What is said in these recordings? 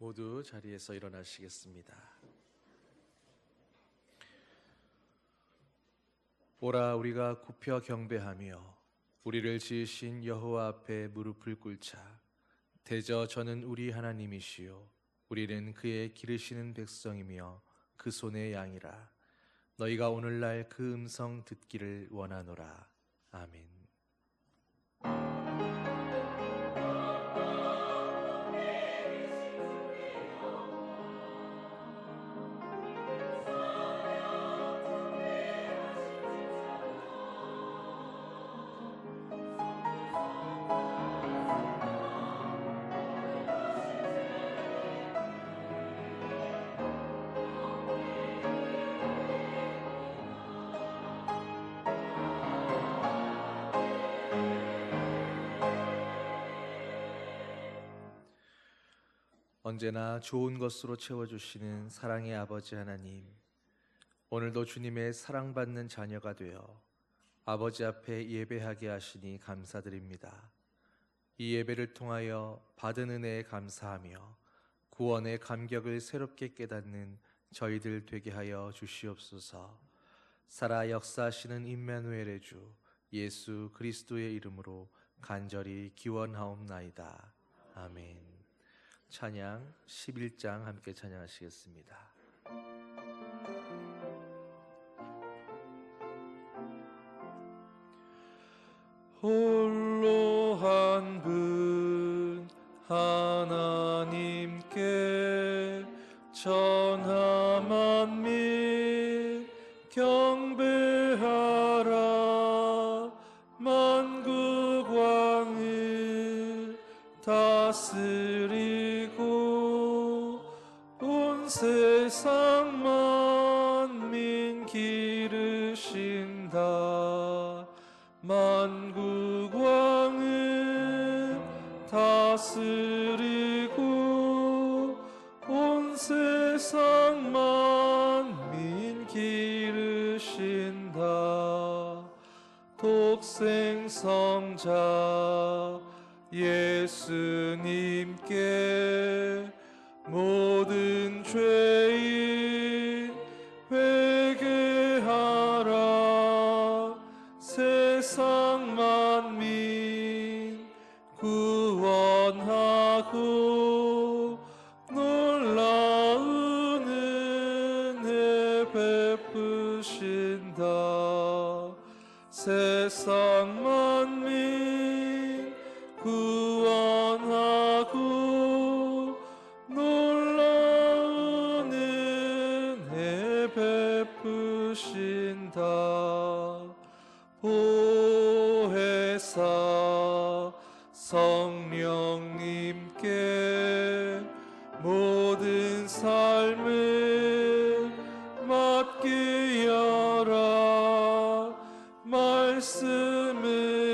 모두 자리에서 일어나시겠습니다. 오라 우리가 굽혀 경배하며 우리를 지으신 여호와 앞에 무릎을 꿇자. 대저 저는 우리 하나님이시요 우리는 그의 기르시는 백성이며 그 손의 양이라. 너희가 오늘날 그 음성 듣기를 원하노라. 아멘. 언제나 좋은 것으로 채워주시는 사랑의 아버지 하나님, 오늘도 주님의 사랑받는 자녀가 되어 아버지 앞에 예배하게 하시니 감사드립니다. 이 예배를 통하여 받은 은혜에 감사하며 구원의 감격을 새롭게 깨닫는 저희들 되게 하여 주시옵소서. 살아 역사하시는 임마누엘의 주 예수 그리스도의 이름으로 간절히 기원하옵나이다. 아멘. 찬양 11장 함께 찬양하시겠습니다. 홀로 한 분 하나님께 천하 만민 경배하라. 만국 왕을 다스리고 온 세상 만민 기르신다. 만국 왕을 다스리고 온 세상 만민 기르신다. 독생 성자 예수님께 모든 죄인 회개하라. 세상 만민 구원하고 놀라운 은혜 베푸신다. 세상 만민 구원하고 놀라운 은혜 베푸신다. 보혜사 성령님께 모든 삶을 맡기어라.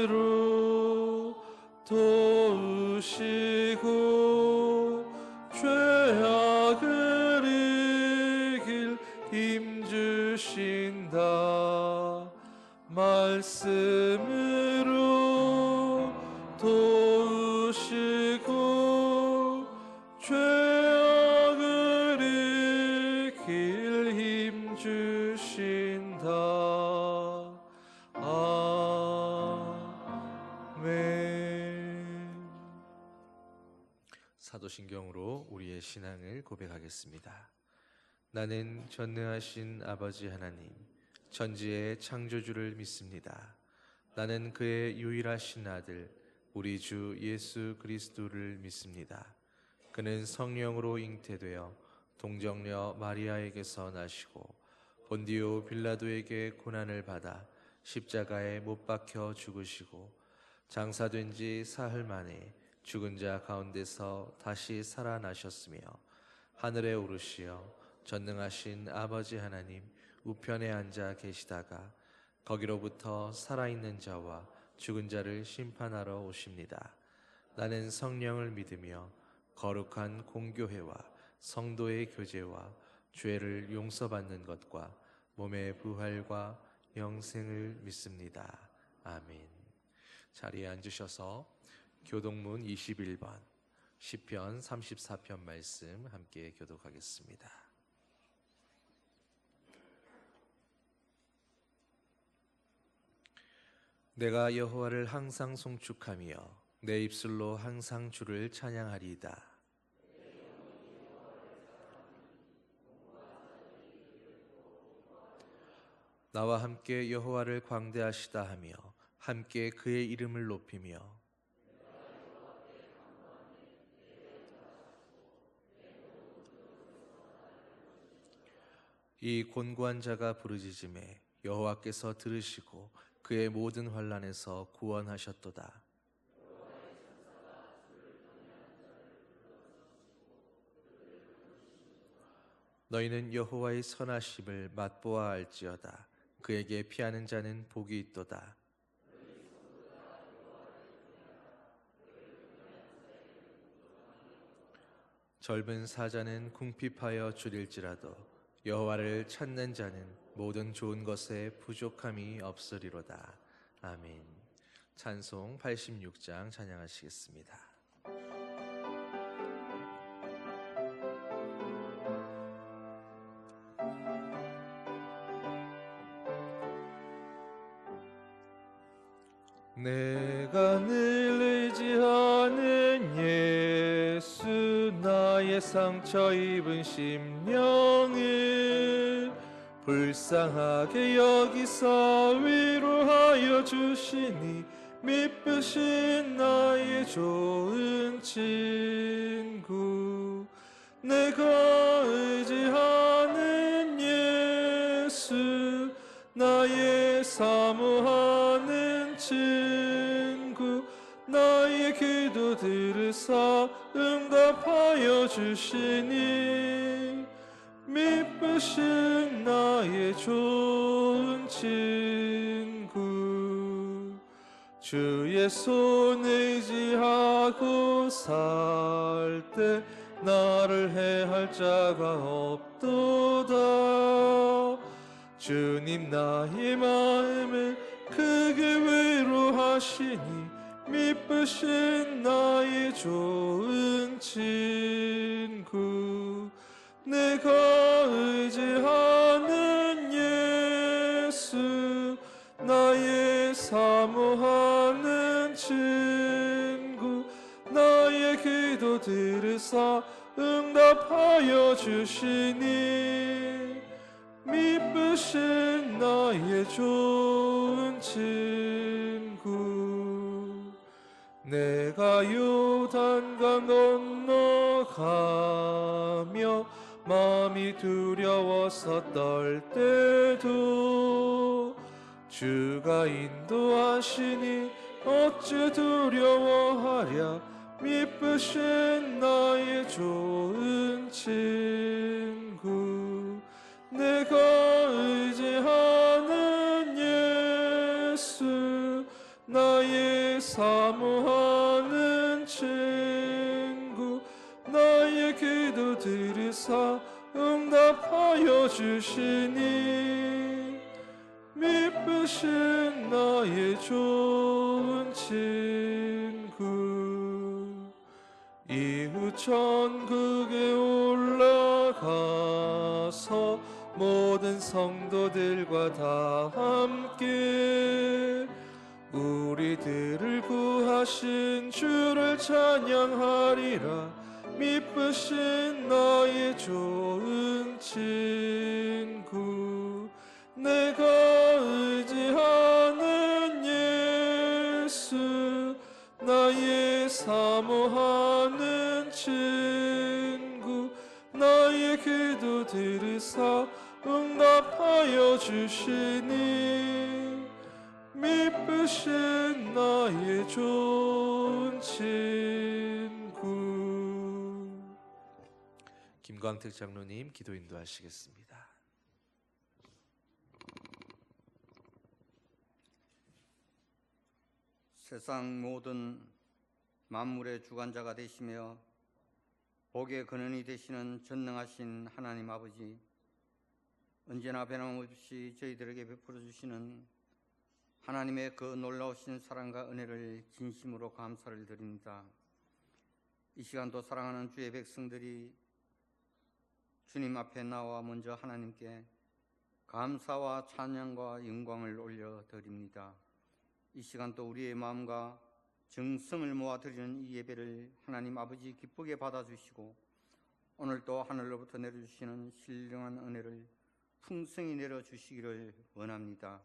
말씀으로 도우시고 죄악을 이길 힘주신다. 말씀으로 도우시고 죄악을 이길 힘주신다. 아멘. 사도신경으로 우리의 신앙을 고백하겠습니다. 나는 전능하신 아버지 하나님 천지의 창조주를 믿습니다. 나는 그의 유일하신 아들 우리 주 예수 그리스도를 믿습니다. 그는 성령으로 잉태되어 동정녀 마리아에게서 나시고 본디오 빌라도에게 고난을 받아 십자가에 못 박혀 죽으시고 장사된 지 사흘 만에 죽은 자 가운데서 다시 살아나셨으며 하늘에 오르시어 전능하신 아버지 하나님 우편에 앉아 계시다가 거기로부터 살아있는 자와 죽은 자를 심판하러 오십니다. 나는 성령을 믿으며 거룩한 공교회와 성도의 교제와 죄를 용서받는 것과 몸의 부활과 영생을 믿습니다. 아멘. 자리에 앉으셔서 교동문 21번 시편 34편 말씀 함께 교독하겠습니다. 내가 여호와를 항상 송축하며 내 입술로 항상 주를 찬양하리이다. 나와 함께 여호와를 광대하시다 하며 함께 그의 이름을 높이며 이 곤고한 자가 부르짖음에 여호와께서 들으시고 그의 모든 환난에서 구원하셨도다. 너희는 여호와의 선하심을 맛보아 알지어다. 그에게 피하는 자는 복이 있도다. 젊은 사자는 궁핍하여 줄일지라도 여호와를 찾는 자는 모든 좋은 것에 부족함이 없으리로다. 아멘. 찬송 86장 찬양하시겠습니다. 내가 늘 의지하는 예수, 나의 상처 입은 심령을 불쌍하게 여기사 위로하여 주시니 미쁘신 나의 좋은 친구. 내가 의지하는 예수, 나의 사모하는 친구. 나의 기도 들으사 응답하여 주시니 미쁘신 나의 좋은 친구. 주의 손 의지하고 살 때 나를 해할 자가 없도다. 주님 나의 마음을 크게 위로하시니 미쁘신 나의 좋은 친구. 내가 의지하는 예수, 나의 사모하는 친구. 나의 기도 들으사 응답하여 주시니 미쁘신 나의 좋은 친구. 내가 요단강 건너가며 마음이 두려워서 떨 때도 주가 인도하시니 어찌 두려워하랴. 미쁘신 나의 좋은 친구. 내가 의지하는 예수, 나의 사모하는 친구. 나의 기도 들으사 응답하여 주시니 미쁘신 나의 좋은 친구. 이후 천국에 올라가서 모든 성도들과 다 함께 우리들을 구하신 주를 찬양하리라. 미쁘신 나의 좋은 친구. 내가 의지하는 예수, 나의 사모하는 친구. 나의 기도 들으사 응답하여 주시니 미쁘신 나의 좋은 친구. 김광택 장로님 기도 인도하시겠습니다. 세상 모든 만물의 주관자가 되시며 복의 근원이 되시는 전능하신 하나님 아버지, 언제나 변함없이 저희들에게 베풀어 주시는 하나님의 그 놀라우신 사랑과 은혜를 진심으로 감사를 드립니다. 이 시간도 사랑하는 주의 백성들이 주님 앞에 나와 먼저 하나님께 감사와 찬양과 영광을 올려드립니다. 이 시간 또 우리의 마음과 정성을 모아드리는 이 예배를 하나님 아버지 기쁘게 받아주시고 오늘 또 하늘로부터 내려주시는 신령한 은혜를 풍성히 내려주시기를 원합니다.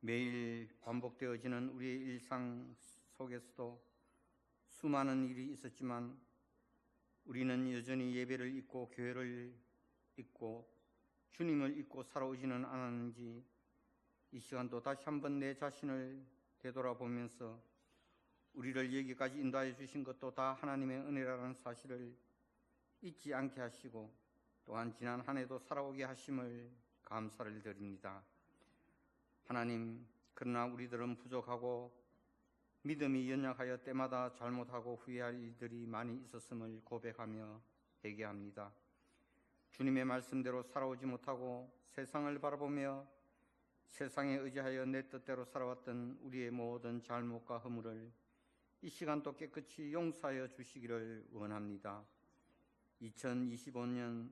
매일 반복되어지는 우리의 일상 속에서도 수많은 일이 있었지만 우리는 여전히 예배를 잊고 교회를 잊고 주님을 잊고 살아오지는 않았는지 이 시간도 다시 한번 내 자신을 되돌아보면서 우리를 여기까지 인도하여 주신 것도 다 하나님의 은혜라는 사실을 잊지 않게 하시고 또한 지난 한 해도 살아오게 하심을 감사를 드립니다. 하나님, 그러나 우리들은 부족하고 믿음이 연약하여 때마다 잘못하고 후회할 일들이 많이 있었음을 고백하며 회개합니다. 주님의 말씀대로 살아오지 못하고 세상을 바라보며 세상에 의지하여 내 뜻대로 살아왔던 우리의 모든 잘못과 허물을 이 시간도 깨끗이 용서하여 주시기를 원합니다. 2025년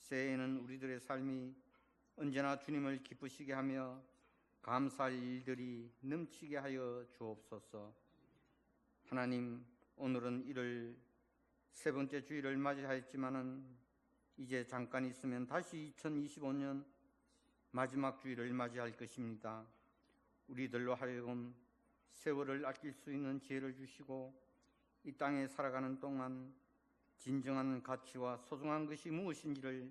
새해에는 우리들의 삶이 언제나 주님을 기쁘시게 하며 감사할 일들이 넘치게 하여 주옵소서. 하나님, 오늘은 1월 세 번째 주일을 맞이하였지만은 이제 잠깐 있으면 다시 2025년 마지막 주일을 맞이할 것입니다. 우리들로 하여금 세월을 아낄 수 있는 지혜를 주시고 이 땅에 살아가는 동안 진정한 가치와 소중한 것이 무엇인지를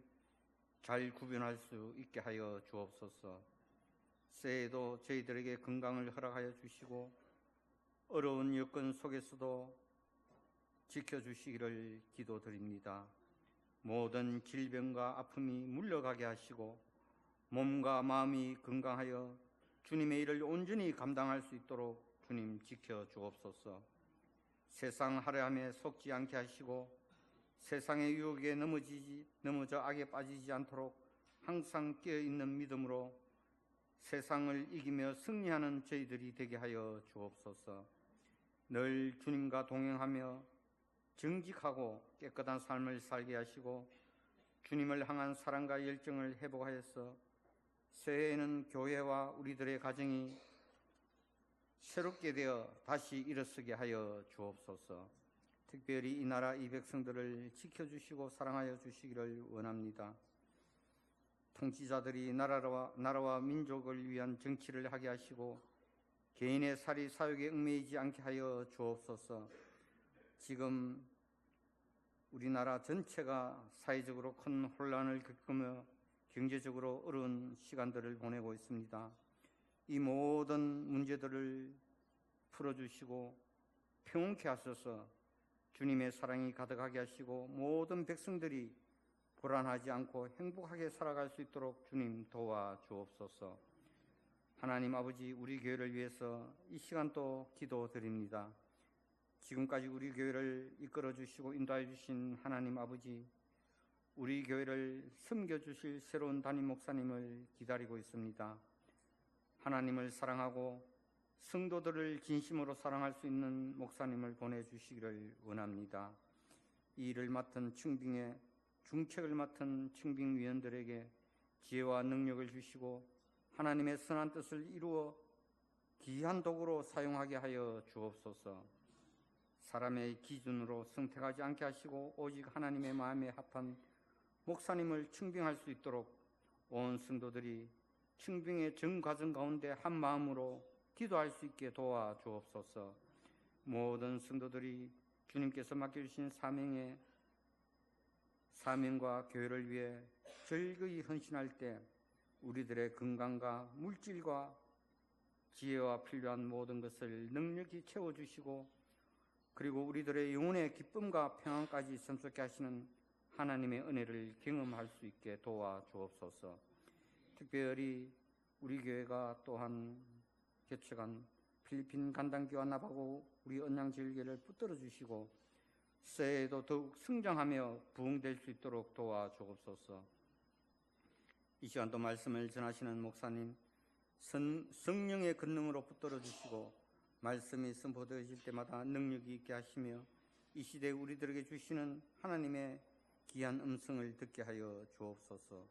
잘 구분할 수 있게 하여 주옵소서. 새해에도 저희들에게 건강을 허락하여 주시고 어려운 여건 속에서도 지켜주시기를 기도드립니다. 모든 질병과 아픔이 물러가게 하시고 몸과 마음이 건강하여 주님의 일을 온전히 감당할 수 있도록 주님 지켜주옵소서. 세상 하려함에 속지 않게 하시고 세상의 유혹에 넘어져 악에 빠지지 않도록 항상 깨어있는 믿음으로 세상을 이기며 승리하는 저희들이 되게 하여 주옵소서. 늘 주님과 동행하며 정직하고 깨끗한 삶을 살게 하시고 주님을 향한 사랑과 열정을 회복하여서 새해에는 교회와 우리들의 가정이 새롭게 되어 다시 일어서게 하여 주옵소서. 특별히 이 나라 이 백성들을 지켜주시고 사랑하여 주시기를 원합니다. 통치자들이 나라와 민족을 위한 정치를 하게 하시고 개인의 살이 사욕에 얽매이지 않게 하여 주옵소서. 지금 우리나라 전체가 사회적으로 큰 혼란을 겪으며 경제적으로 어려운 시간들을 보내고 있습니다. 이 모든 문제들을 풀어주시고 평온케 하소서. 주님의 사랑이 가득하게 하시고 모든 백성들이 불안하지 않고 행복하게 살아갈 수 있도록 주님 도와주옵소서. 하나님 아버지, 우리 교회를 위해서 이 시간 또 기도드립니다. 지금까지 우리 교회를 이끌어 주시고 인도해 주신 하나님 아버지, 우리 교회를 섬겨주실 새로운 담임 목사님을 기다리고 있습니다. 하나님을 사랑하고 성도들을 진심으로 사랑할 수 있는 목사님을 보내주시기를 원합니다. 이 일을 맡은 중빙의 중책을 맡은 중빙위원들에게 지혜와 능력을 주시고 하나님의 선한 뜻을 이루어 귀한 도구로 사용하게 하여 주옵소서. 사람의 기준으로 선택하지 않게 하시고 오직 하나님의 마음에 합한 목사님을 충빙할 수 있도록 온 성도들이 충빙의 전 과정 가운데 한 마음으로 기도할 수 있게 도와주옵소서. 모든 성도들이 주님께서 맡겨주신 사명과 교회를 위해 즐거이 헌신할 때 우리들의 건강과 물질과 지혜와 필요한 모든 것을 넉넉히 채워주시고 그리고 우리들의 영혼의 기쁨과 평안까지 샘솟게 하시는 하나님의 은혜를 경험할 수 있게 도와주옵소서. 특별히 우리 교회가 또한 개최한 필리핀 간당교와 나바고 우리 언양제일교회를 붙들어 주시고 새해에도 더욱 성장하며 부흥될 수 있도록 도와주옵소서. 이 시간도 말씀을 전하시는 목사님 성령의 권능으로 붙들어 주시고 말씀이 선포되어질 때마다 능력이 있게 하시며 이 시대에 우리들에게 주시는 하나님의 귀한 음성을 듣게 하여 주옵소서.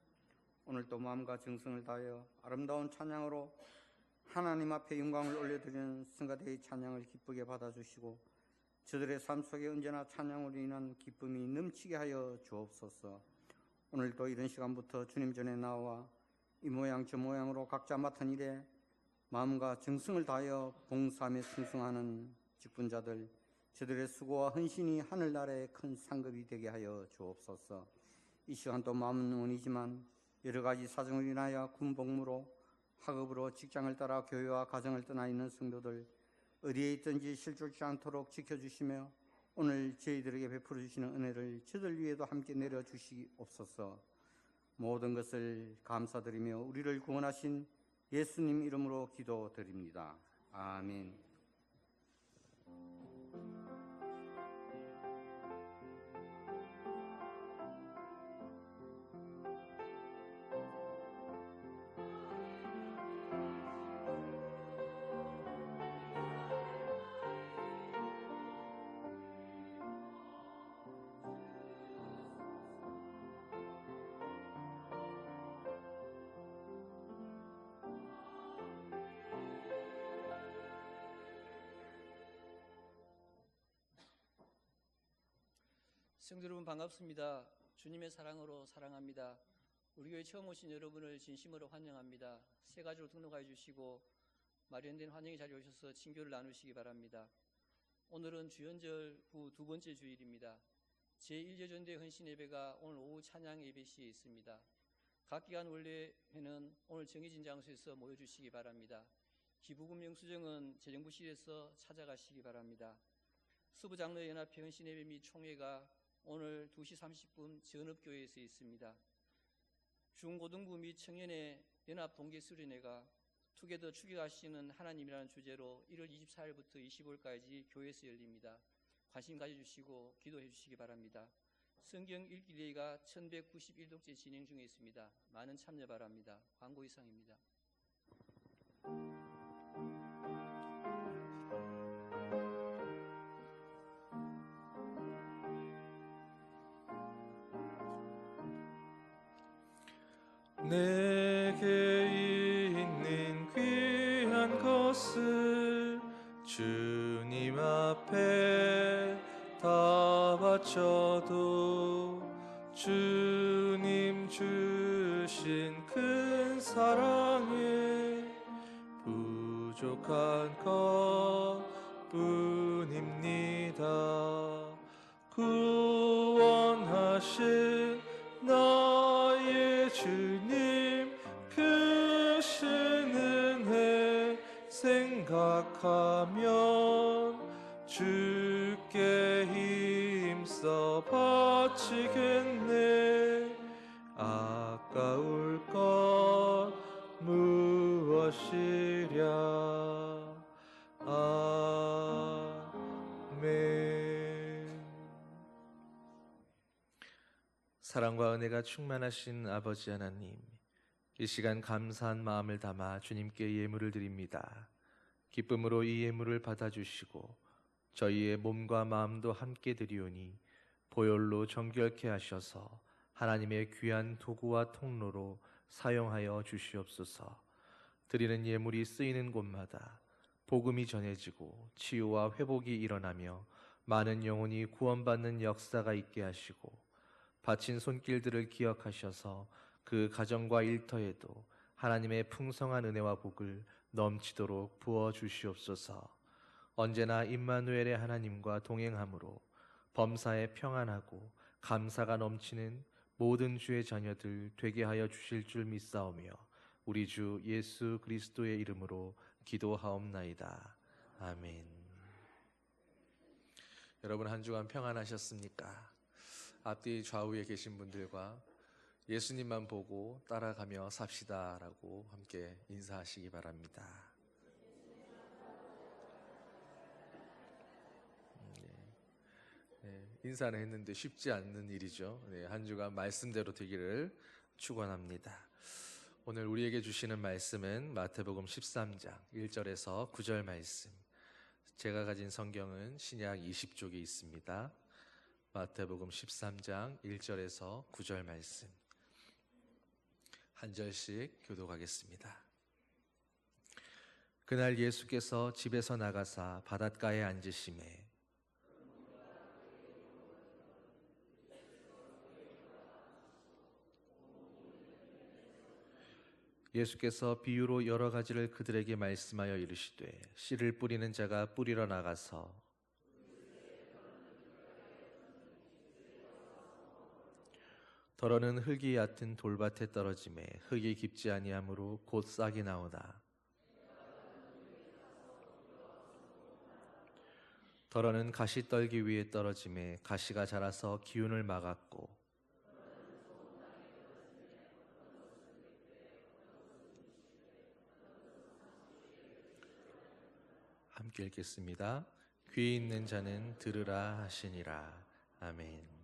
오늘도 마음과 정성을 다하여 아름다운 찬양으로 하나님 앞에 영광을 올려드리는 성가대의 찬양을 기쁘게 받아주시고 저들의 삶 속에 언제나 찬양으로 인한 기쁨이 넘치게 하여 주옵소서. 오늘도 이런 시간부터 주님 전에 나와 이 모양 저 모양으로 각자 맡은 일에 마음과 정성을 다하여 봉사하며 충성하는 직분자들, 저들의 수고와 헌신이 하늘나라의 큰 상급이 되게 하여 주옵소서. 이 시간도 마음은 원이지만 여러 가지 사정을 인하여 군복무로 학업으로 직장을 따라 교회와 가정을 떠나 있는 성도들 어디에 있든지 실족지 않도록 지켜주시며 오늘 저희들에게 베풀어 주시는 은혜를 저들 위에도 함께 내려주시옵소서. 모든 것을 감사드리며 우리를 구원하신 예수님 이름으로 기도드립니다. 아멘. 성도 여러분 반갑습니다. 주님의 사랑으로 사랑합니다. 우리 교회 처음 오신 여러분을 진심으로 환영합니다. 새 가지로 등록하여 주시고 마련된 환영의 자리에 오셔서 친교를 나누시기 바랍니다. 오늘은 주연절 후 두 번째 주일입니다. 제1여전대 헌신 예배가 오늘 오후 찬양 예배 시에 있습니다. 각 기간 원래회는 오늘 정해진 장소에서 모여주시기 바랍니다. 기부금 영수증은 재정부실에서 찾아가시기 바랍니다. 수부장로연합회 헌신 예배 및 총회가 오늘 2시 30분 전업교회에서 있습니다. 중고등부 및 청년의 연합 동계수련회가 투게더 추격하시는 하나님이라는 주제로 1월 24일부터 25일까지 교회에서 열립니다. 관심 가져주시고 기도해 주시기 바랍니다. 성경 읽기 대회가 1191독째 진행 중에 있습니다. 많은 참여 바랍니다. 광고 이상입니다. 내게 있는 귀한 것을 주님 앞에 다 바쳐도 주님 주신 큰 사랑에 부족한 것뿐입니다. 구원하신 나의 주님 크신 은혜 생각하면 주께 힘써 바치겠네. 아까울 것 무엇이랴. 아멘. 사랑과 은혜가 충만하신 아버지 하나님, 이 시간 감사한 마음을 담아 주님께 예물을 드립니다. 기쁨으로 이 예물을 받아주시고 저희의 몸과 마음도 함께 드리오니 보혈로 정결케 하셔서 하나님의 귀한 도구와 통로로 사용하여 주시옵소서. 드리는 예물이 쓰이는 곳마다 복음이 전해지고 치유와 회복이 일어나며 많은 영혼이 구원받는 역사가 있게 하시고 바친 손길들을 기억하셔서 그 가정과 일터에도 하나님의 풍성한 은혜와 복을 넘치도록 부어주시옵소서. 언제나 임마누엘의 하나님과 동행함으로 범사에 평안하고 감사가 넘치는 모든 주의 자녀들 되게 하여 주실 줄 믿사오며 우리 주 예수 그리스도의 이름으로 기도하옵나이다. 아멘. 여러분 한 주간 평안하셨습니까? 앞뒤 좌우에 계신 분들과 예수님만 보고 따라가며 삽시다라고 함께 인사하시기 바랍니다. 인사는 했는데 쉽지 않는 일이죠. 한 주간 말씀대로 되기를 축원합니다. 오늘 우리에게 주시는 말씀은 마태복음 13장 1절에서 9절 말씀. 제가 가진 성경은 신약 20쪽에 있습니다. 마태복음 13장 1절에서 9절 말씀. 한 절씩 교독하겠습니다. 그날 예수께서 집에서 나가사 바닷가에 앉으시매 예수께서 비유로 여러 가지를 그들에게 말씀하여 이르시되 씨를 뿌리는 자가 뿌리러 나가서 더러는 흙이 얕은 돌밭에 떨어지매 흙이 깊지 아니하므로 곧 싹이 나오나 더러는 가시떨기 위에 떨어지매 가시가 자라서 기운을 막았고 함께 읽겠습니다. 귀 있는 자는 들으라 하시니라. 아멘.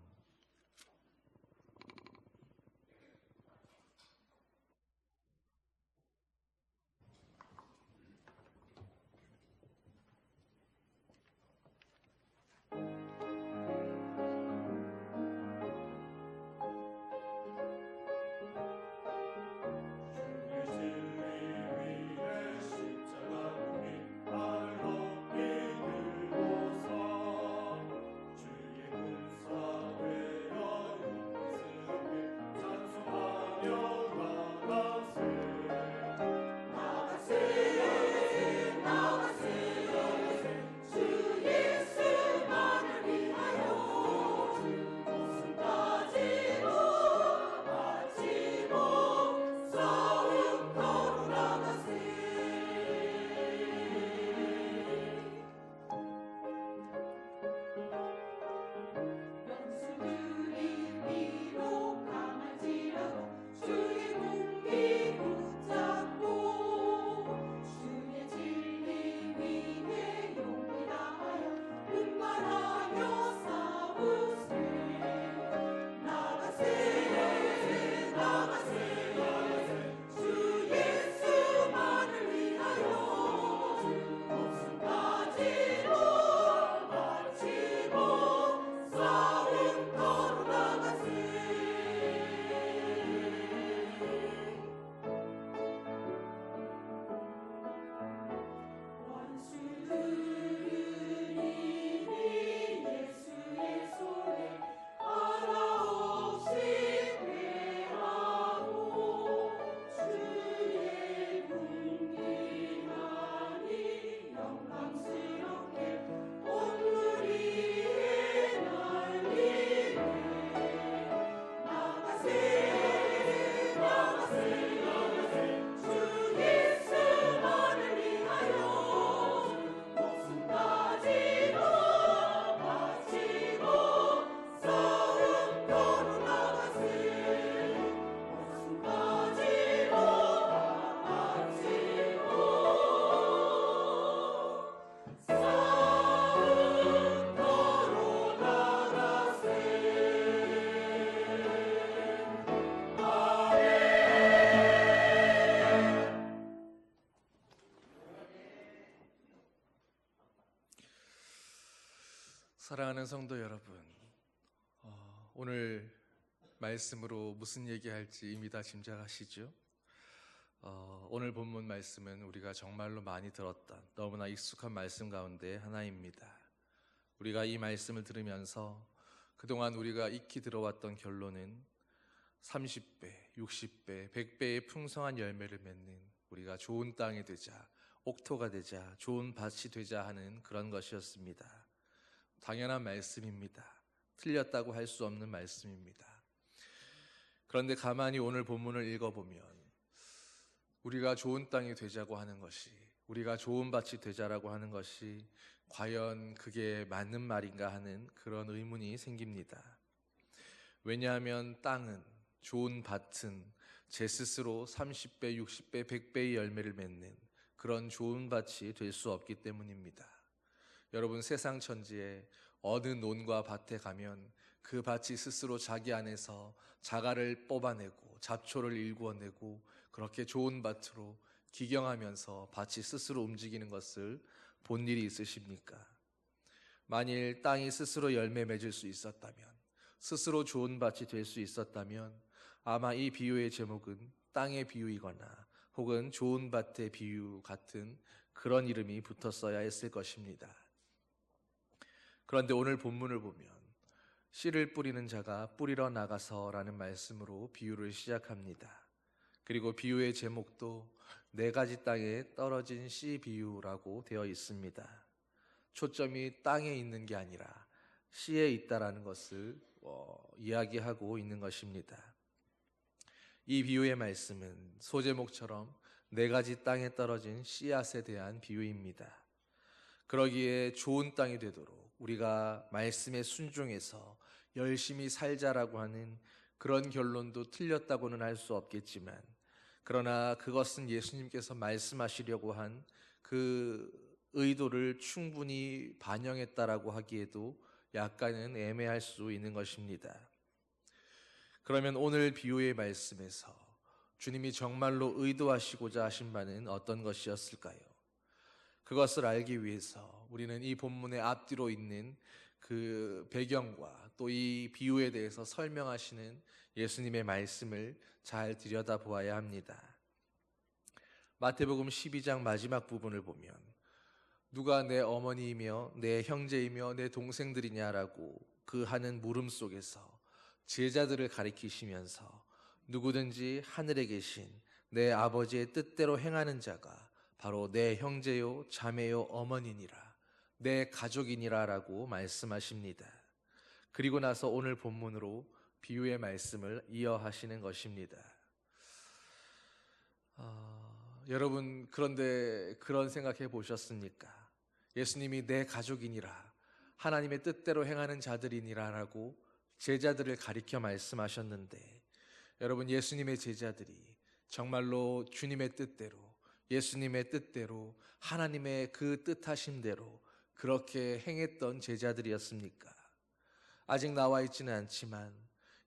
사랑하는 성도 여러분, 오늘 말씀으로 무슨 얘기할지 이미 다 짐작하시죠? 오늘 본문 말씀은 우리가 정말로 많이 들었던 너무나 익숙한 말씀 가운데 하나입니다. 우리가 이 말씀을 들으면서 그동안 우리가 익히 들어왔던 결론은 30배, 60배, 100배의 풍성한 열매를 맺는 우리가 좋은 땅이 되자, 옥토가 되자, 좋은 밭이 되자 하는 그런 것이었습니다. 당연한 말씀입니다. 틀렸다고 할 수 없는 말씀입니다. 그런데 가만히 오늘 본문을 읽어보면 우리가 좋은 땅이 되자고 하는 것이, 우리가 좋은 밭이 되자라고 하는 것이 과연 그게 맞는 말인가 하는 그런 의문이 생깁니다. 왜냐하면 땅은, 좋은 밭은 제 스스로 30배, 60배, 100배의 열매를 맺는 그런 좋은 밭이 될 수 없기 때문입니다. 여러분, 세상 천지에 어느 논과 밭에 가면 그 밭이 스스로 자기 안에서 자갈을 뽑아내고 잡초를 일구어내고 그렇게 좋은 밭으로 기경하면서 밭이 스스로 움직이는 것을 본 일이 있으십니까? 만일 땅이 스스로 열매 맺을 수 있었다면, 스스로 좋은 밭이 될 수 있었다면 아마 이 비유의 제목은 땅의 비유이거나 혹은 좋은 밭의 비유 같은 그런 이름이 붙었어야 했을 것입니다. 그런데 오늘 본문을 보면 씨를 뿌리는 자가 뿌리러 나가서라는 말씀으로 비유를 시작합니다. 그리고 비유의 제목도 네 가지 땅에 떨어진 씨 비유라고 되어 있습니다. 초점이 땅에 있는 게 아니라 씨에 있다라는 것을 이야기하고 있는 것입니다. 이 비유의 말씀은 소제목처럼 네 가지 땅에 떨어진 씨앗에 대한 비유입니다. 그러기에 좋은 땅이 되도록 우리가 말씀에 순종해서 열심히 살자라고 하는 그런 결론도 틀렸다고는 할 수 없겠지만, 그러나 그것은 예수님께서 말씀하시려고 한 그 의도를 충분히 반영했다라고 하기에도 약간은 애매할 수 있는 것입니다. 그러면 오늘 비유의 말씀에서 주님이 정말로 의도하시고자 하신 바는 어떤 것이었을까요? 그것을 알기 위해서 우리는 이 본문의 앞뒤로 있는 그 배경과 또 이 비유에 대해서 설명하시는 예수님의 말씀을 잘 들여다보아야 합니다. 마태복음 12장 마지막 부분을 보면 누가 내 어머니이며 내 형제이며 내 동생들이냐라고 그 하는 물음 속에서 제자들을 가리키시면서 누구든지 하늘에 계신 내 아버지의 뜻대로 행하는 자가 바로 내 형제요 자매요 어머니니라 내 가족이니라 라고 말씀하십니다. 그리고 나서 오늘 본문으로 비유의 말씀을 이어하시는 것입니다. 여러분, 그런데 그런 생각해 보셨습니까? 예수님이 내 가족이니라, 하나님의 뜻대로 행하는 자들이니라 라고 제자들을 가리켜 말씀하셨는데, 여러분, 예수님의 제자들이 정말로 주님의 뜻대로, 예수님의 뜻대로, 하나님의 그 뜻하심대로 그렇게 행했던 제자들이었습니까? 아직 나와 있지는 않지만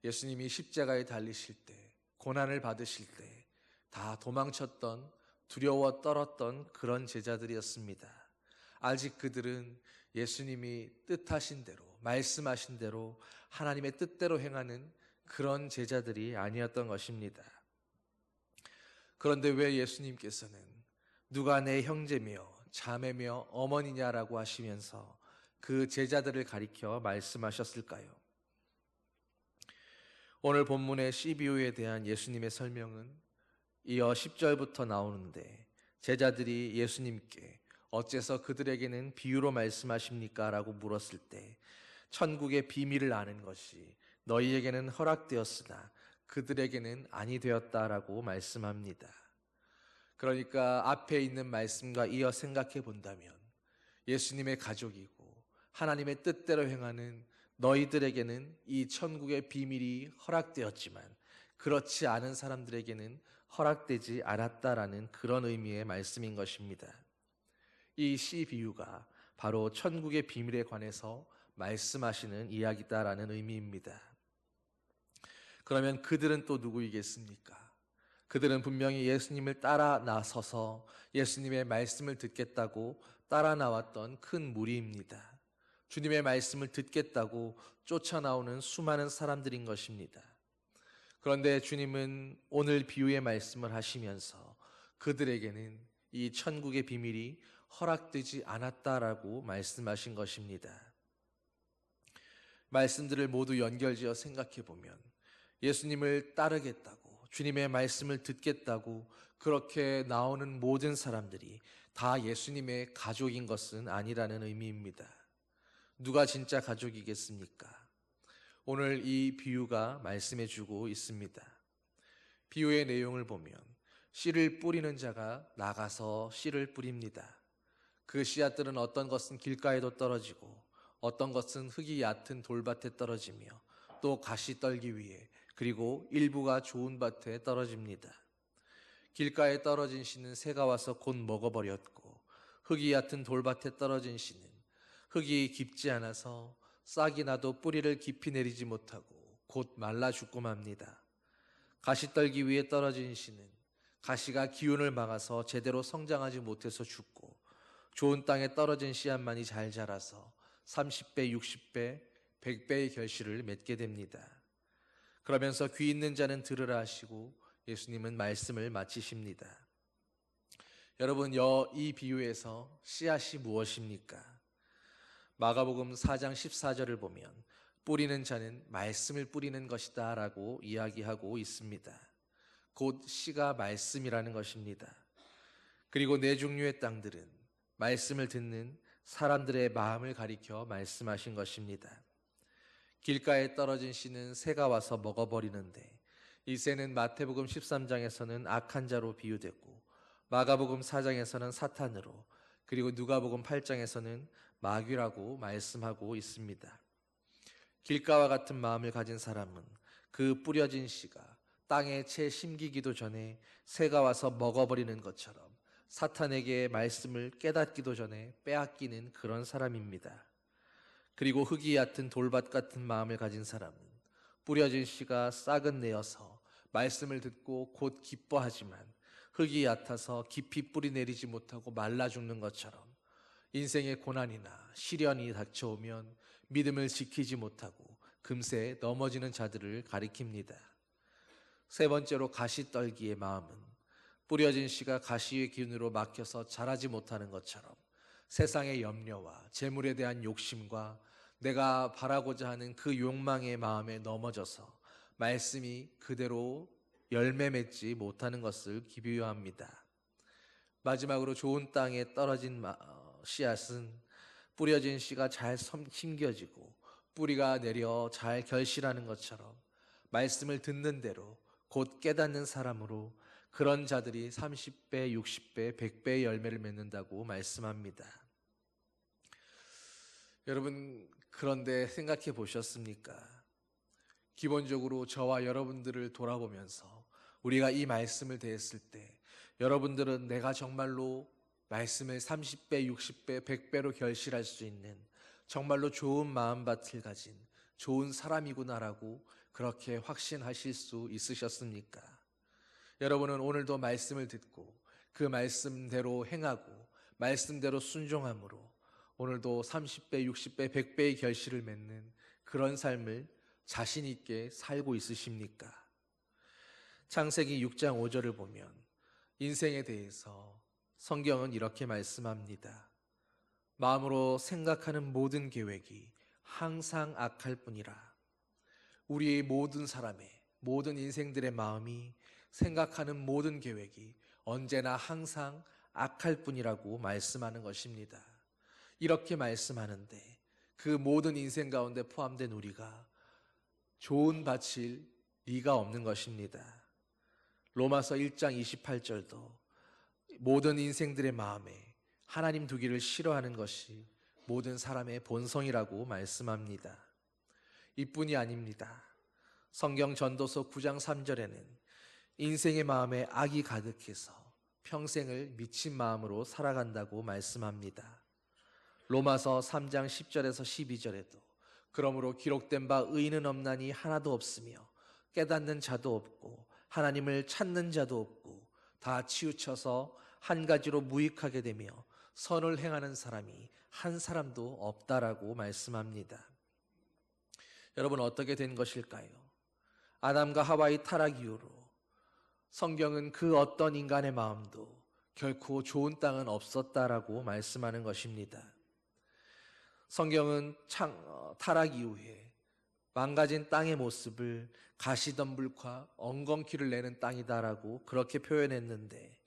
예수님이 십자가에 달리실 때, 고난을 받으실 때 다 도망쳤던, 두려워 떨었던 그런 제자들이었습니다. 아직 그들은 예수님이 뜻하신 대로, 말씀하신 대로 하나님의 뜻대로 행하는 그런 제자들이 아니었던 것입니다. 그런데 왜 예수님께서는 누가 내 형제며 자매며 어머니냐라고 하시면서 그 제자들을 가리켜 말씀하셨을까요? 오늘 본문의 씨비유에 대한 예수님의 설명은 이어 10절부터 나오는데, 제자들이 예수님께 어째서 그들에게는 비유로 말씀하십니까? 라고 물었을 때 천국의 비밀을 아는 것이 너희에게는 허락되었으나 그들에게는 아니 되었다라고 말씀합니다. 그러니까 앞에 있는 말씀과 이어 생각해 본다면 예수님의 가족이고 하나님의 뜻대로 행하는 너희들에게는 이 천국의 비밀이 허락되었지만 그렇지 않은 사람들에게는 허락되지 않았다라는 그런 의미의 말씀인 것입니다. 이 씨 비유가 바로 천국의 비밀에 관해서 말씀하시는 이야기다라는 의미입니다. 그러면 그들은 또 누구이겠습니까? 그들은 분명히 예수님을 따라 나서서 예수님의 말씀을 듣겠다고 따라 나왔던 큰 무리입니다. 주님의 말씀을 듣겠다고 쫓아나오는 수많은 사람들인 것입니다. 그런데 주님은 오늘 비유의 말씀을 하시면서 그들에게는 이 천국의 비밀이 허락되지 않았다라고 말씀하신 것입니다. 말씀들을 모두 연결지어 생각해 보면 예수님을 따르겠다고, 주님의 말씀을 듣겠다고 그렇게 나오는 모든 사람들이 다 예수님의 가족인 것은 아니라는 의미입니다. 누가 진짜 가족이겠습니까? 오늘 이 비유가 말씀해 주고 있습니다. 비유의 내용을 보면 씨를 뿌리는 자가 나가서 씨를 뿌립니다. 그 씨앗들은 어떤 것은 길가에도 떨어지고 어떤 것은 흙이 얕은 돌밭에 떨어지며 또 가시 떨기 위해, 그리고 일부가 좋은 밭에 떨어집니다. 길가에 떨어진 씨는 새가 와서 곧 먹어버렸고, 흙이 얕은 돌밭에 떨어진 씨는 흙이 깊지 않아서 싹이 나도 뿌리를 깊이 내리지 못하고 곧 말라 죽고 맙니다. 가시 떨기 위해 떨어진 씨는 가시가 기운을 막아서 제대로 성장하지 못해서 죽고, 좋은 땅에 떨어진 씨앗만이 잘 자라서 30배, 60배, 100배의 결실을 맺게 됩니다. 그러면서 귀 있는 자는 들으라 하시고 예수님은 말씀을 마치십니다. 여러분, 이 비유에서 씨앗이 무엇입니까? 마가복음 4장 14절을 보면 뿌리는 자는 말씀을 뿌리는 것이다 라고 이야기하고 있습니다. 곧 씨가 말씀이라는 것입니다. 그리고 네 종류의 땅들은 말씀을 듣는 사람들의 마음을 가리켜 말씀하신 것입니다. 길가에 떨어진 씨는 새가 와서 먹어버리는데 이 새는 마태복음 13장에서는 악한 자로 비유됐고 마가복음 4장에서는 사탄으로, 그리고 누가복음 8장에서는 마귀라고 말씀하고 있습니다. 길가와 같은 마음을 가진 사람은 그 뿌려진 씨가 땅에 채 심기기도 전에 새가 와서 먹어버리는 것처럼 사탄에게 말씀을 깨닫기도 전에 빼앗기는 그런 사람입니다. 그리고 흙이 얕은 돌밭 같은 마음을 가진 사람은 뿌려진 씨가 싹은 내어서 말씀을 듣고 곧 기뻐하지만 흙이 얕아서 깊이 뿌리 내리지 못하고 말라 죽는 것처럼 인생의 고난이나 시련이 닥쳐오면 믿음을 지키지 못하고 금세 넘어지는 자들을 가리킵니다. 세 번째로 가시떨기의 마음은 뿌려진 씨가 가시의 기운으로 막혀서 자라지 못하는 것처럼 세상의 염려와 재물에 대한 욕심과 내가 바라고자 하는 그 욕망의 마음에 넘어져서 말씀이 그대로 열매 맺지 못하는 것을 비유합니다. 마지막으로 좋은 땅에 떨어진 씨앗은 뿌려진 씨가 잘 심겨지고 뿌리가 내려 잘 결실하는 것처럼 말씀을 듣는 대로 곧 깨닫는 사람으로 그런 자들이 30배, 60배, 100배의 열매를 맺는다고 말씀합니다. 여러분, 그런데 생각해 보셨습니까? 기본적으로 저와 여러분들을 돌아보면서 우리가 이 말씀을 대했을 때 여러분들은 내가 정말로 말씀을 30배, 60배, 100배로 결실할 수 있는 정말로 좋은 마음밭을 가진 좋은 사람이구나라고 그렇게 확신하실 수 있으셨습니까? 여러분은 오늘도 말씀을 듣고 그 말씀대로 행하고 말씀대로 순종함으로 오늘도 30배, 60배, 100배의 결실을 맺는 그런 삶을 자신 있게 살고 있으십니까? 창세기 6장 5절을 보면 인생에 대해서 성경은 이렇게 말씀합니다. 마음으로 생각하는 모든 계획이 항상 악할 뿐이라. 우리의 모든 사람의 모든 인생들의 마음이 생각하는 모든 계획이 언제나 항상 악할 뿐이라고 말씀하는 것입니다. 이렇게 말씀하는데 그 모든 인생 가운데 포함된 우리가 좋은 밭일 리가 없는 것입니다. 로마서 1장 28절도 모든 인생들의 마음에 하나님 두기를 싫어하는 것이 모든 사람의 본성이라고 말씀합니다. 이뿐이 아닙니다. 성경 전도서 9장 3절에는 인생의 마음에 악이 가득해서 평생을 미친 마음으로 살아간다고 말씀합니다. 로마서 3장 10절에서 12절에도 그러므로 기록된 바 의인은 없나니 하나도 없으며 깨닫는 자도 없고 하나님을 찾는 자도 없고 다 치우쳐서 한 가지로 무익하게 되며 선을 행하는 사람이 한 사람도 없다라고 말씀합니다. 여러분, 어떻게 된 것일까요? 아담과 하와의 타락 이후로 성경은 그 어떤 인간의 마음도 결코 좋은 땅은 없었다라고 말씀하는 것입니다. 성경은 타락 이후에 망가진 땅의 모습을 가시덤불과 엉겅퀴를 내는 땅이다라고 그렇게 표현했는데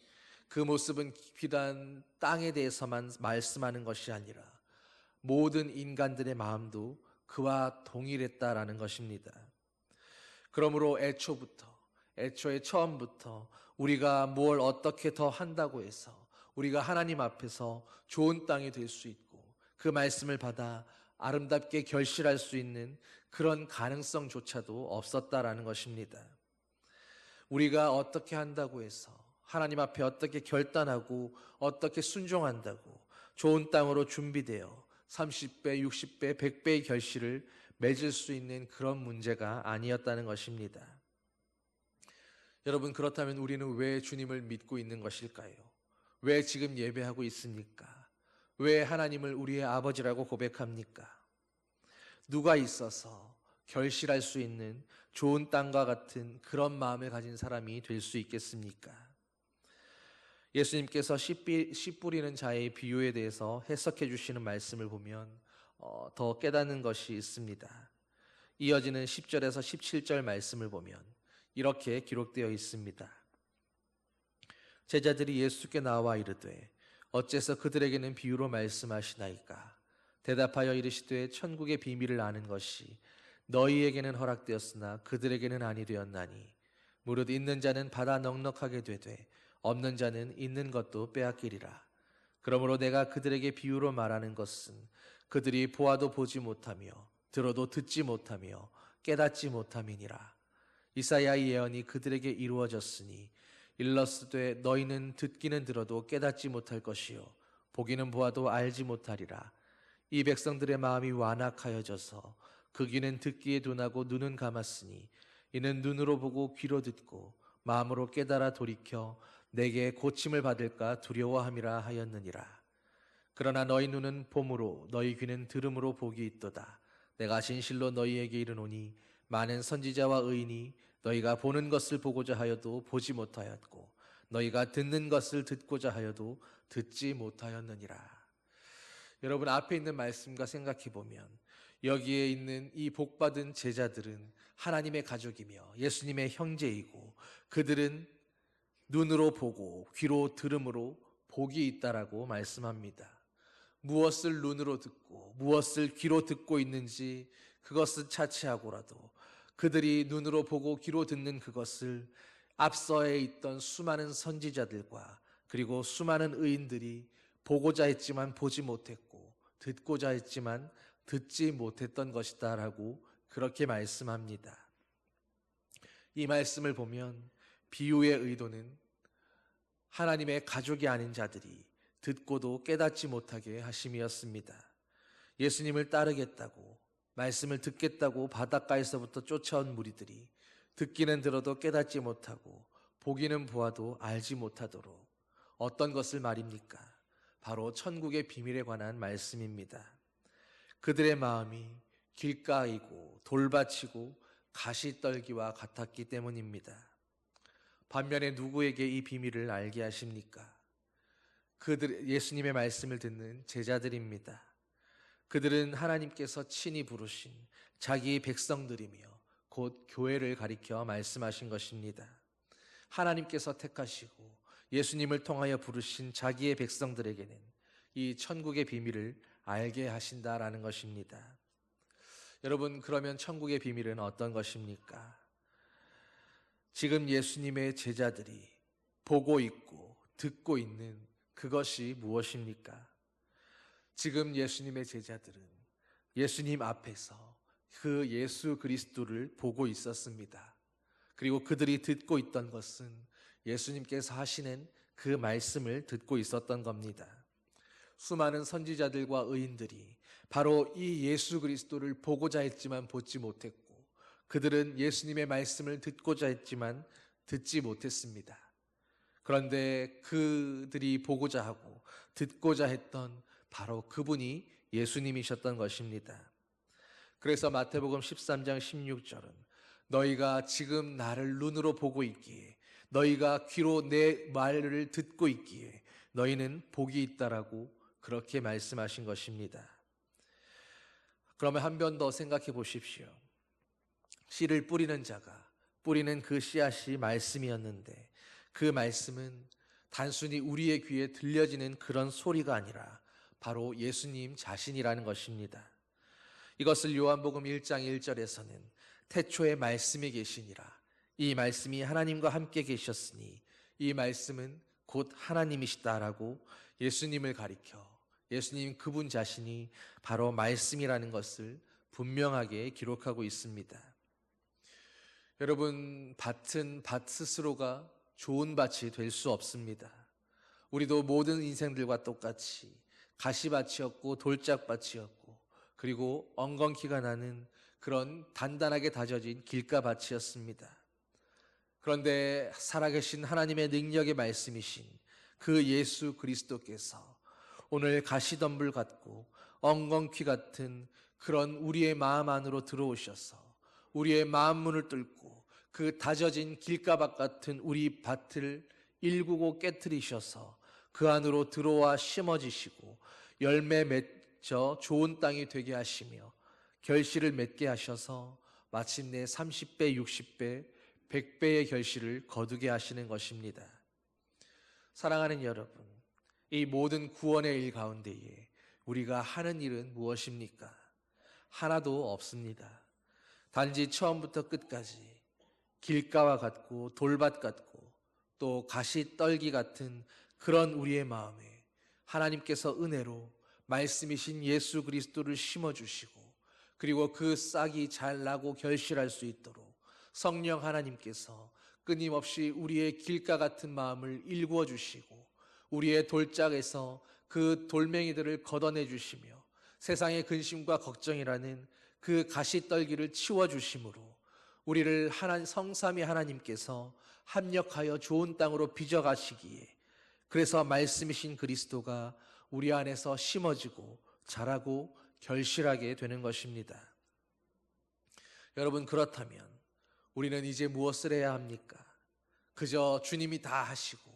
그 모습은 비단 땅에 대해서만 말씀하는 것이 아니라 모든 인간들의 마음도 그와 동일했다라는 것입니다. 그러므로 애초에 처음부터 우리가 뭘 어떻게 더 한다고 해서 우리가 하나님 앞에서 좋은 땅이 될 수 있고 그 말씀을 받아 아름답게 결실할 수 있는 그런 가능성조차도 없었다라는 것입니다. 우리가 어떻게 한다고 해서 하나님 앞에 어떻게 결단하고 어떻게 순종한다고 좋은 땅으로 준비되어 30배, 60배, 100배의 결실을 맺을 수 있는 그런 문제가 아니었다는 것입니다. 여러분, 그렇다면 우리는 왜 주님을 믿고 있는 것일까요? 왜 지금 예배하고 있습니까? 왜 하나님을 우리의 아버지라고 고백합니까? 누가 있어서 결실할 수 있는 좋은 땅과 같은 그런 마음을 가진 사람이 될 수 있겠습니까? 예수님께서 씨 뿌리는 자의 비유에 대해서 해석해 주시는 말씀을 보면 더 깨닫는 것이 있습니다. 이어지는 10절에서 17절 말씀을 보면 이렇게 기록되어 있습니다. 제자들이 예수께 나와 이르되 어째서 그들에게는 비유로 말씀하시나이까? 대답하여 이르시되 천국의 비밀을 아는 것이 너희에게는 허락되었으나 그들에게는 아니 되었나니 무릇 있는 자는 받아 넉넉하게 되되 없는 자는 있는 것도 빼앗기리라. 그러므로 내가 그들에게 비유로 말하는 것은 그들이 보아도 보지 못하며 들어도 듣지 못하며 깨닫지 못함이니라. 이사야의 예언이 그들에게 이루어졌으니 일러스되 너희는 듣기는 들어도 깨닫지 못할 것이요 보기는 보아도 알지 못하리라. 이 백성들의 마음이 완악하여져서 그 귀는 듣기에 둔하고 눈은 감았으니 이는 눈으로 보고 귀로 듣고 마음으로 깨달아 돌이켜 내게 고침을 받을까 두려워함이라 하였느니라. 그러나 너희 눈은 봄으로 너희 귀는 들음으로 복이 있도다. 내가 진실로 너희에게 이르노니 많은 선지자와 의인이 너희가 보는 것을 보고자 하여도 보지 못하였고 너희가 듣는 것을 듣고자 하여도 듣지 못하였느니라. 여러분, 앞에 있는 말씀과 생각해 보면 여기에 있는 이 복받은 제자들은 하나님의 가족이며 예수님의 형제이고 그들은 눈으로 보고 귀로 들음으로 복이 있다라고 말씀합니다. 무엇을 눈으로 듣고 무엇을 귀로 듣고 있는지 그것은 차치하고라도 그들이 눈으로 보고 귀로 듣는 그것을 앞서에 있던 수많은 선지자들과 그리고 수많은 의인들이 보고자 했지만 보지 못했고 듣고자 했지만 듣지 못했던 것이다 라고 그렇게 말씀합니다. 이 말씀을 보면 비유의 의도는 하나님의 가족이 아닌 자들이 듣고도 깨닫지 못하게 하심이었습니다. 예수님을 따르겠다고 말씀을 듣겠다고 바닷가에서부터 쫓아온 무리들이 듣기는 들어도 깨닫지 못하고 보기는 보아도 알지 못하도록 어떤 것을 말입니까? 바로 천국의 비밀에 관한 말씀입니다. 그들의 마음이 길가이고 돌밭이고 가시떨기와 같았기 때문입니다. 반면에 누구에게 이 비밀을 알게 하십니까? 예수님의 말씀을 듣는 제자들입니다. 그들은 하나님께서 친히 부르신 자기의 백성들이며 곧 교회를 가리켜 말씀하신 것입니다. 하나님께서 택하시고 예수님을 통하여 부르신 자기의 백성들에게는 이 천국의 비밀을 알게 하신다라는 것입니다. 여러분, 그러면 천국의 비밀은 어떤 것입니까? 지금 예수님의 제자들이 보고 있고 듣고 있는 그것이 무엇입니까? 지금 예수님의 제자들은 예수님 앞에서 그 예수 그리스도를 보고 있었습니다. 그리고 그들이 듣고 있던 것은 예수님께서 하시는 그 말씀을 듣고 있었던 겁니다. 수많은 선지자들과 의인들이 바로 이 예수 그리스도를 보고자 했지만 보지 못했고 그들은 예수님의 말씀을 듣고자 했지만 듣지 못했습니다. 그런데 그들이 보고자 하고 듣고자 했던 바로 그분이 예수님이셨던 것입니다. 그래서 마태복음 13장 16절은 너희가 지금 나를 눈으로 보고 있기에 너희가 귀로 내 말을 듣고 있기에 너희는 복이 있다라고 그렇게 말씀하신 것입니다. 그러면 한 번 더 생각해 보십시오. 씨를 뿌리는 자가 뿌리는 그 씨앗이 말씀이었는데 그 말씀은 단순히 우리의 귀에 들려지는 그런 소리가 아니라 바로 예수님 자신이라는 것입니다. 이것을 요한복음 1장 1절에서는 태초에 말씀이 계시니라. 이 말씀이 하나님과 함께 계셨으니 이 말씀은 곧 하나님이시다라고 예수님을 가리켜 예수님 그분 자신이 바로 말씀이라는 것을 분명하게 기록하고 있습니다. 여러분, 밭은 밭 스스로가 좋은 밭이 될 수 없습니다. 우리도 모든 인생들과 똑같이 가시밭이었고 돌짝밭이었고 그리고 엉겅퀴가 나는 그런 단단하게 다져진 길가밭이었습니다. 그런데 살아계신 하나님의 능력의 말씀이신 그 예수 그리스도께서 오늘 가시덤불 같고 엉겅퀴 같은 그런 우리의 마음 안으로 들어오셔서 우리의 마음 문을 뚫고 그 다져진 길가밭 같은 우리 밭을 일구고 깨뜨리셔서 그 안으로 들어와 심어지시고 열매 맺어 좋은 땅이 되게 하시며 결실을 맺게 하셔서 마침내 30배, 60배, 100배의 결실을 거두게 하시는 것입니다. 사랑하는 여러분, 이 모든 구원의 일 가운데에 우리가 하는 일은 무엇입니까? 하나도 없습니다. 단지 처음부터 끝까지 길가와 같고 돌밭 같고 또 가시떨기 같은 그런 우리의 마음에 하나님께서 은혜로 말씀이신 예수 그리스도를 심어주시고 그리고 그 싹이 잘 나고 결실할 수 있도록 성령 하나님께서 끊임없이 우리의 길가 같은 마음을 일구어 주시고 우리의 돌짝에서 그 돌멩이들을 걷어내 주시며 세상의 근심과 걱정이라는 그 가시떨기를 치워주심으로 우리를 성삼위 하나님께서 합력하여 좋은 땅으로 빚어가시기에 그래서 말씀이신 그리스도가 우리 안에서 심어지고 자라고 결실하게 되는 것입니다. 여러분, 그렇다면 우리는 이제 무엇을 해야 합니까? 그저 주님이 다 하시고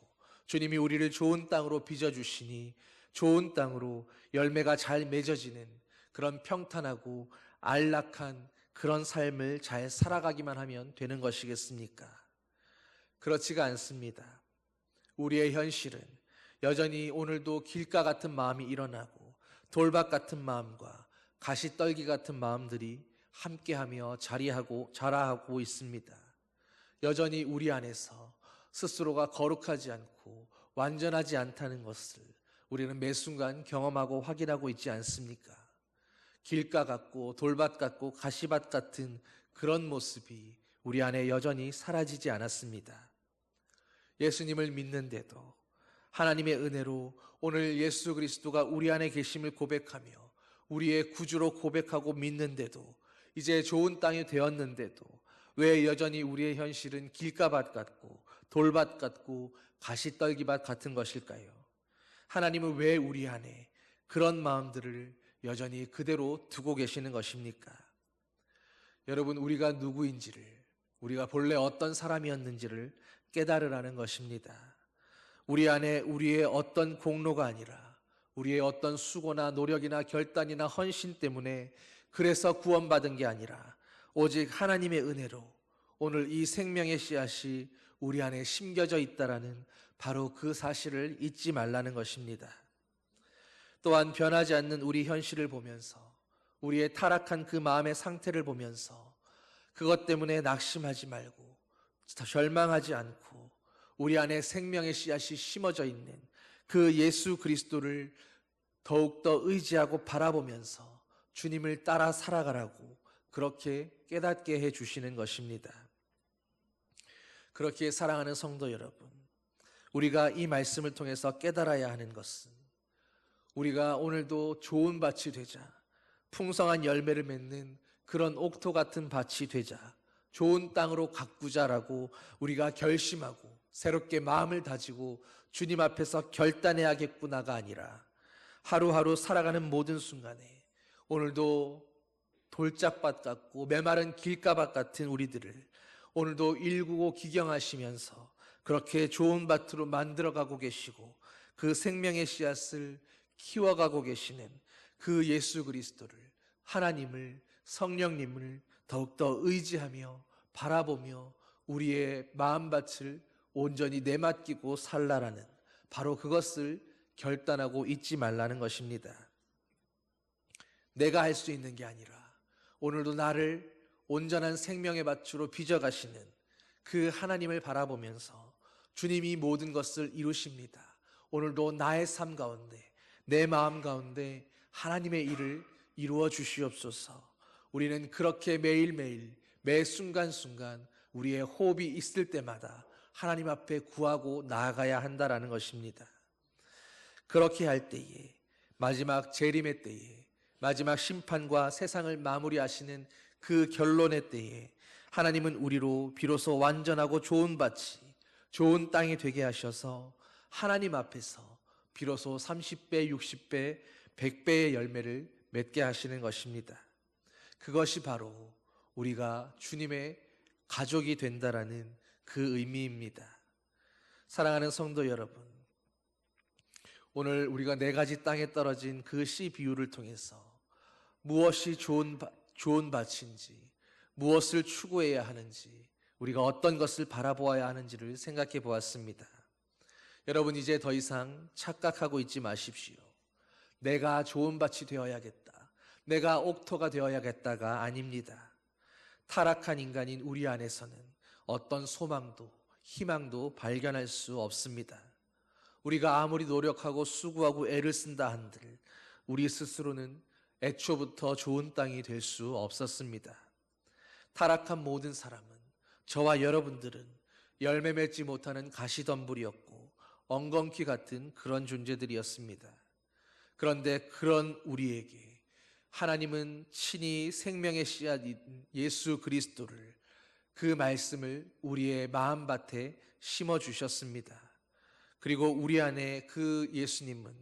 주님이 우리를 좋은 땅으로 빚어주시니 좋은 땅으로 열매가 잘 맺어지는 그런 평탄하고 안락한 그런 삶을 잘 살아가기만 하면 되는 것이겠습니까? 그렇지가 않습니다. 우리의 현실은 여전히 오늘도 길가 같은 마음이 일어나고 돌밭 같은 마음과 가시떨기 같은 마음들이 함께하며 자라하고 있습니다. 여전히 우리 안에서 스스로가 거룩하지 않고 완전하지 않다는 것을 우리는 매 순간 경험하고 확인하고 있지 않습니까? 길가 같고 돌밭 같고 가시밭 같은 그런 모습이 우리 안에 여전히 사라지지 않았습니다. 예수님을 믿는데도 하나님의 은혜로 오늘 예수 그리스도가 우리 안에 계심을 고백하며 우리의 구주로 고백하고 믿는데도 이제 좋은 땅이 되었는데도 왜 여전히 우리의 현실은 길가밭 같고 돌밭 같고 가시떨기밭 같은 것일까요? 하나님은 왜 우리 안에 그런 마음들을 여전히 그대로 두고 계시는 것입니까? 여러분, 우리가 누구인지를, 우리가 본래 어떤 사람이었는지를 깨달으라는 것입니다. 우리 안에 우리의 어떤 공로가 아니라 우리의 어떤 수고나 노력이나 결단이나 헌신 때문에 그래서 구원받은 게 아니라 오직 하나님의 은혜로 오늘 이 생명의 씨앗이 우리 안에 심겨져 있다라는 바로 그 사실을 잊지 말라는 것입니다. 또한 변하지 않는 우리 현실을 보면서 우리의 타락한 그 마음의 상태를 보면서 그것 때문에 낙심하지 말고 절망하지 않고 우리 안에 생명의 씨앗이 심어져 있는 그 예수 그리스도를 더욱더 의지하고 바라보면서 주님을 따라 살아가라고 그렇게 깨닫게 해주시는 것입니다. 그렇게 사랑하는 성도 여러분, 우리가 이 말씀을 통해서 깨달아야 하는 것은 우리가 오늘도 좋은 밭이 되자, 풍성한 열매를 맺는 그런 옥토 같은 밭이 되자, 좋은 땅으로 가꾸자라고 우리가 결심하고 새롭게 마음을 다지고 주님 앞에서 결단해야겠구나가 아니라 하루하루 살아가는 모든 순간에 오늘도 돌짝밭 같고 메마른 길가밭 같은 우리들을 오늘도 일구고 기경하시면서 그렇게 좋은 밭으로 만들어가고 계시고 그 생명의 씨앗을 키워가고 계시는 그 예수 그리스도를, 하나님을, 성령님을 더욱더 의지하며 바라보며 우리의 마음밭을 온전히 내맡기고 살라라는 바로 그것을 결단하고 잊지 말라는 것입니다. 내가 할 수 있는 게 아니라 오늘도 나를 온전한 생명의 밭으로 빚어가시는 그 하나님을 바라보면서 주님이 모든 것을 이루십니다. 오늘도 나의 삶 가운데, 내 마음 가운데 하나님의 일을 이루어 주시옵소서. 우리는 그렇게 매일매일 매 순간순간 우리의 호흡이 있을 때마다 하나님 앞에 구하고 나아가야 한다라는 것입니다. 그렇게 할 때에 마지막 재림의 때에 마지막 심판과 세상을 마무리하시는 그 결론의 때에 하나님은 우리로 비로소 완전하고 좋은 밭이, 좋은 땅이 되게 하셔서 하나님 앞에서 비로소 30배, 60배, 100배의 열매를 맺게 하시는 것입니다. 그것이 바로 우리가 주님의 가족이 된다라는 그 의미입니다. 사랑하는 성도 여러분, 오늘 우리가 4가지 땅에 떨어진 그 씨 비유를 통해서 무엇이 좋은 밭인지, 무엇을 추구해야 하는지, 우리가 어떤 것을 바라보아야 하는지를 생각해 보았습니다. 여러분, 이제 더 이상 착각하고 있지 마십시오. 내가 좋은 밭이 되어야겠다, 내가 옥토가 되어야겠다가 아닙니다. 타락한 인간인 우리 안에서는 어떤 소망도 희망도 발견할 수 없습니다. 우리가 아무리 노력하고 수고하고 애를 쓴다 한들 우리 스스로는 애초부터 좋은 땅이 될 수 없었습니다. 타락한 모든 사람은, 저와 여러분들은 열매 맺지 못하는 가시덤불이었고 엉겅퀴 같은 그런 존재들이었습니다. 그런데 그런 우리에게 하나님은 친히 생명의 씨앗인 예수 그리스도를, 그 말씀을 우리의 마음밭에 심어주셨습니다. 그리고 우리 안에 그 예수님은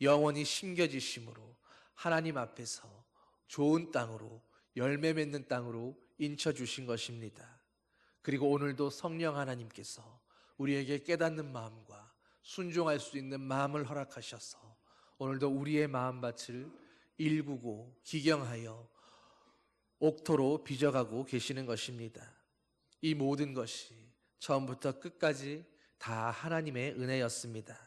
영원히 심겨지심으로 하나님 앞에서 좋은 땅으로, 열매 맺는 땅으로 인쳐주신 것입니다. 그리고 오늘도 성령 하나님께서 우리에게 깨닫는 마음과 순종할 수 있는 마음을 허락하셔서 오늘도 우리의 마음밭을 일구고 기경하여 옥토로 빚어가고 계시는 것입니다. 이 모든 것이 처음부터 끝까지 다 하나님의 은혜였습니다.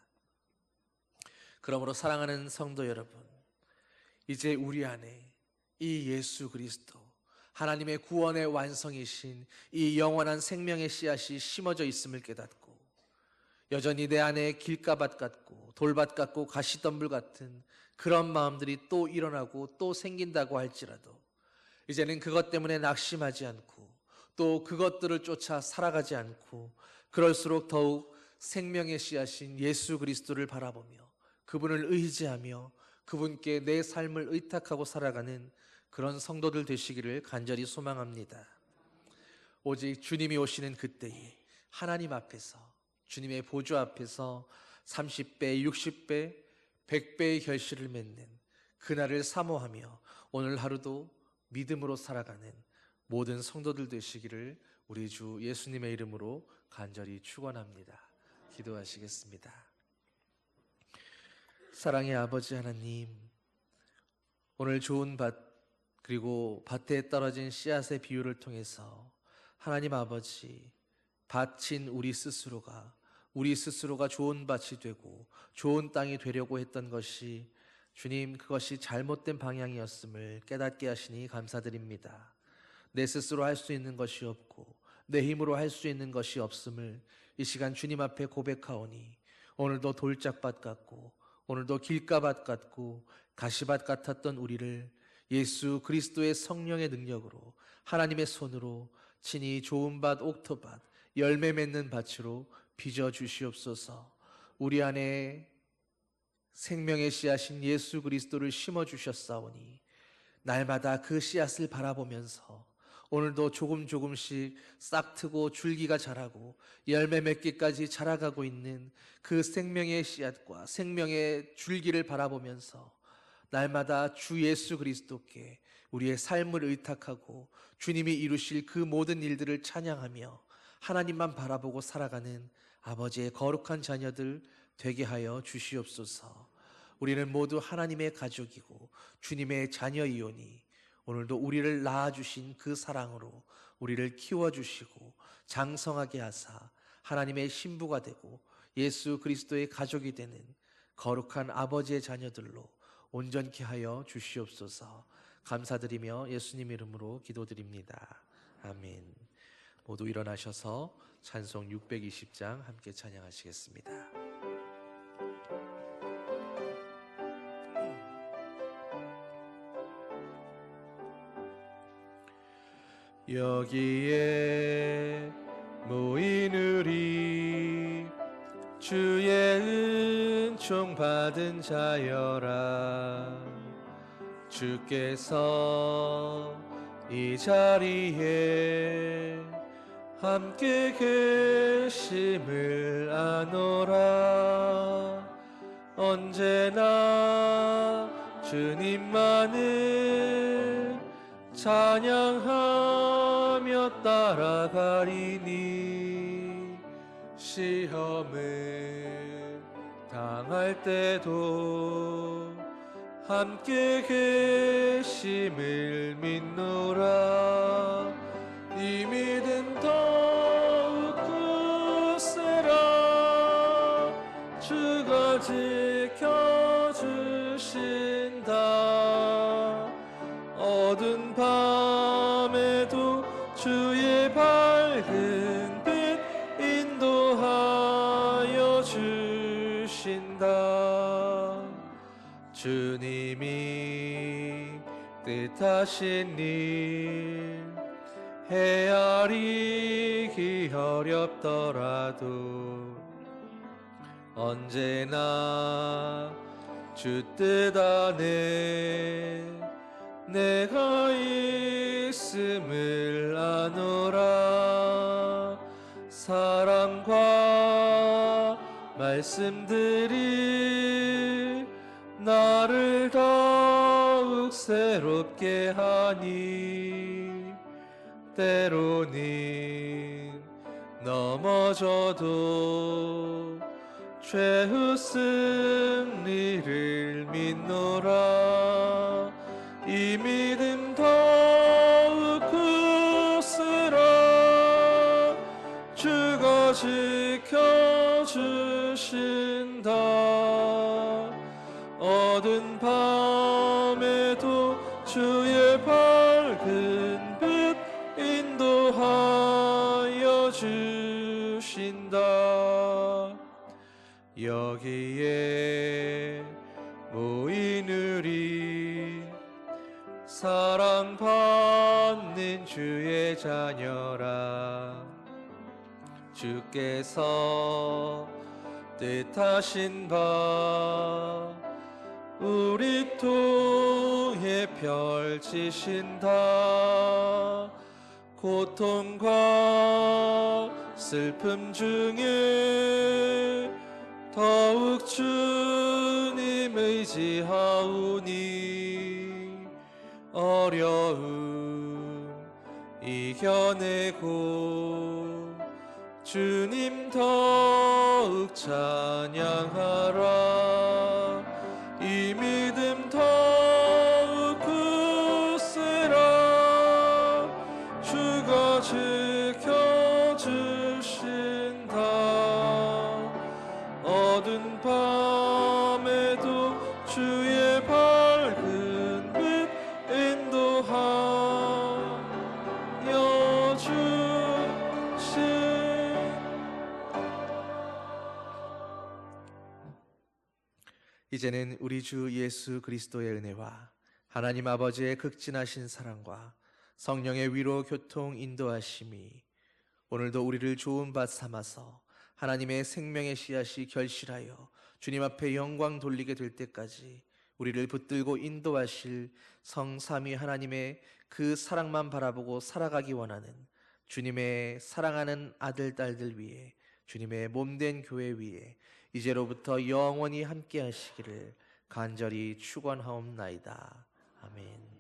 그러므로 사랑하는 성도 여러분, 이제 우리 안에 이 예수 그리스도, 하나님의 구원의 완성이신 이 영원한 생명의 씨앗이 심어져 있음을 깨닫고, 여전히 내 안에 길가밭 같고 돌밭 같고 가시덤불 같은 그런 마음들이 또 일어나고 또 생긴다고 할지라도 이제는 그것 때문에 낙심하지 않고 또 그것들을 쫓아 살아가지 않고, 그럴수록 더욱 생명의 씨앗인 예수 그리스도를 바라보며 그분을 의지하며 그분께 내 삶을 의탁하고 살아가는 그런 성도들 되시기를 간절히 소망합니다. 오직 주님이 오시는 그때에 하나님 앞에서, 주님의 보좌 앞에서 30배, 60배, 100배의 결실을 맺는 그날을 사모하며 오늘 하루도 믿음으로 살아가는 모든 성도들 되시기를 우리 주 예수님의 이름으로 간절히 축원합니다. 기도하시겠습니다. 사랑의 아버지 하나님, 오늘 좋은 밭 그리고 밭에 떨어진 씨앗의 비유를 통해서 하나님 아버지, 밭인 우리 스스로가 좋은 밭이 되고 좋은 땅이 되려고 했던 것이, 주님, 그것이 잘못된 방향이었음을 깨닫게 하시니 감사드립니다. 내 스스로 할 수 있는 것이 없고 내 힘으로 할 수 있는 것이 없음을 이 시간 주님 앞에 고백하오니, 오늘도 돌짝밭 같고 오늘도 길가밭 같고 가시밭 같았던 우리를 예수 그리스도의 성령의 능력으로, 하나님의 손으로 친히 좋은 밭, 옥토밭, 열매 맺는 밭으로 빚어 주시옵소서. 우리 안에 생명의 씨앗인 예수 그리스도를 심어 주셨사오니 날마다 그 씨앗을 바라보면서 오늘도 조금씩 싹트고 줄기가 자라고 열매 맺기까지 자라가고 있는 그 생명의 씨앗과 생명의 줄기를 바라보면서 날마다 주 예수 그리스도께 우리의 삶을 의탁하고 주님이 이루실 그 모든 일들을 찬양하며 하나님만 바라보고 살아가는 아버지의 거룩한 자녀들 되게 하여 주시옵소서. 우리는 모두 하나님의 가족이고 주님의 자녀이오니 오늘도 우리를 낳아주신 그 사랑으로 우리를 키워주시고 장성하게 하사 하나님의 신부가 되고 예수 그리스도의 가족이 되는 거룩한 아버지의 자녀들로 온전케 하여 주시옵소서. 감사드리며 예수님 이름으로 기도드립니다. 아멘. 모두 일어나셔서 찬송 620장 함께 찬양하시겠습니다. 여기에 모인 우리 주의 은총 받은 자여라. 주께서 이 자리에 함께 계심을 아노라. 언제나 주님만을 찬양하며 따라가리니 시험을 당할 때도 함께 계심을 믿노라. 이 믿음 더욱 굳세라. 주가 지켜주신다. 어두운 밤에도 주의 밝은 빛 인도하여 주신다. 주님이 뜻하신 일 헤아리기 어렵더라도 언제나 주 뜻 안에 내가 있음을 아노라. 사랑과 말씀들이 나를 더욱 새롭게 하니 때로는 넘어져도 최후 승리를 믿노라. 이 믿음 더욱 굳세라. 주가 지켜주신다. 어두운 밤에도 주의 밝은 빛 인도하여 주신다. 여기에 모인 우리 사랑받는 주의 자녀라. 주께서 뜻하신 바 우리 통해 펼치신다. 고통과 슬픔 중에 더욱 주님 의지하오니 어려움 이겨내고 주님 더욱 찬양하라. 이 믿음 더욱 굳세라. 주가 지켜주신다. 어두운 밤에도 주의 밝은 빛 인도하여 주신. 이제는 우리 주 예수 그리스도의 은혜와 하나님 아버지의 극진하신 사랑과 성령의 위로 교통 인도하심이 오늘도 우리를 좋은 밭 삼아서 하나님의 생명의 씨앗이 결실하여 주님 앞에 영광 돌리게 될 때까지 우리를 붙들고 인도하실 성삼위 하나님의 그 사랑만 바라보고 살아가기 원하는 주님의 사랑하는 아들 딸들 위해 주님의 몸된 교회 위에 이제로부터 영원히 함께 하시기를 간절히 축원하옵나이다. 아멘.